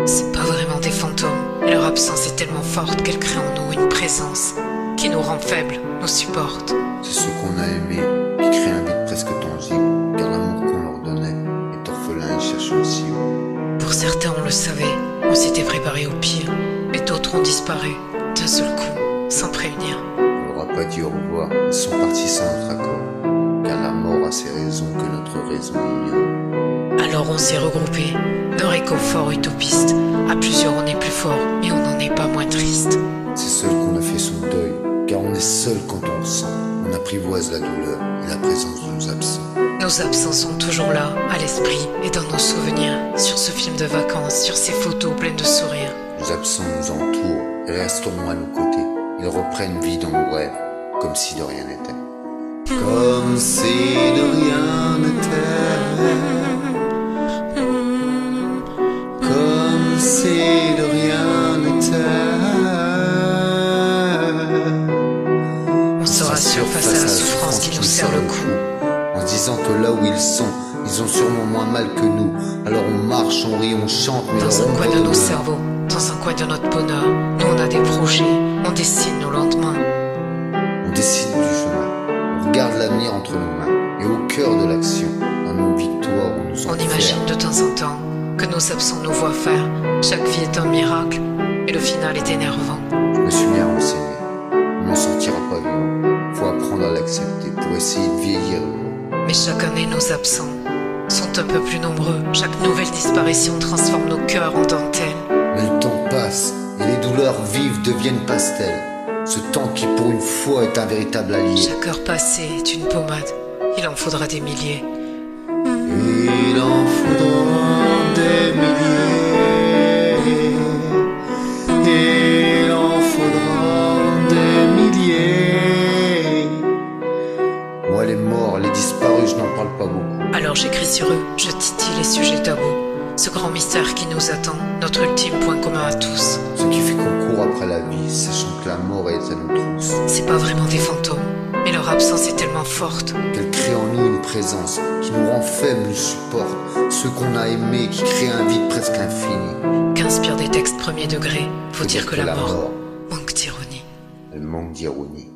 C'est pas vraiment des fantômes, mais leur absence est tellement forte qu'elle crée en nous une présence qui nous rend faibles, nous supporte. C'est ceux qu'on a aimés qui créent un vide presque tangible, car l'amour qu'on leur donnait est orphelin et cherche une cible. Pour certains, on le savait, on s'était préparé au pire, mais d'autres ont disparu, d'un seul coup, sans prévenir. On leur a pas dit au revoir, ils sont partis sans notre accord, car la mort a ses raisons que notre raison ignore. Alors on s'est regroupés, d'un réconfort utopiste. À plusieurs on est plus fort, mais on n'en est pas moins triste. C'est seul qu'on a fait son deuil, car on est seul quand on le sent. On apprivoise la douleur et la présence de nos absents. Nos absents sont toujours là, à l'esprit et dans nos souvenirs, sur ce film de vacances, sur ces photos pleines de sourires. Nos absents nous entourent et resteront à nos côtés. Ils reprennent vie dans nos rêves, comme si de rien n'était. Comme si de rien n'était. Comme si de rien n'était. On se rassure face à la souffrance qui nous serre le cou, en se disant que là où ils sont, ils ont sûrement moins mal que nous. Alors on marche, on rit, on chante, mais dans un coin de nos cerveaux, dans un coin de notre bonheur. Nous on a des projets, on dessine nos lendemains. On décide du chemin, on regarde l'avenir entre nos mains, et au cœur de l'action, dans nos victoires, on nous sent On imagine de temps en temps que nos absents nous voient faire. Chaque vie est un miracle, et le final est énervant. Je me suis bien renseigné, on n'en sortira pas vivant. Faut apprendre à l'accepter pour essayer de vieillir heureux. Mais chaque année nos absents sont un peu plus nombreux. Chaque nouvelle disparition transforme nos cœurs en dentelle. Mais le temps passe, et les douleurs vives deviennent pastels. Ce temps qui pour une fois est un véritable allié. Chaque heure passée est une pommade, il en faudra des milliers. Il en faudra des milliers. Il en faudra des milliers. Moi les morts, les disparus, je n'en parle pas beaucoup. Alors j'écris sur eux, je titille les sujets tabous. Ce grand mystère qui nous attend, notre ultime point commun à tous. Ce qui fait qu'on court après la vie, sachant que la mort est à nos trousses. C'est pas vraiment des fantômes, mais leur absence est tellement forte qu'elle crée en nous une présence qui nous rend faibles, nous supporte. Ceux qu'on a aimés, qui créent un vide presque infini. Qu'inspire des textes premier degré, faut dire que la mort manque d'ironie. Elle manque d'ironie.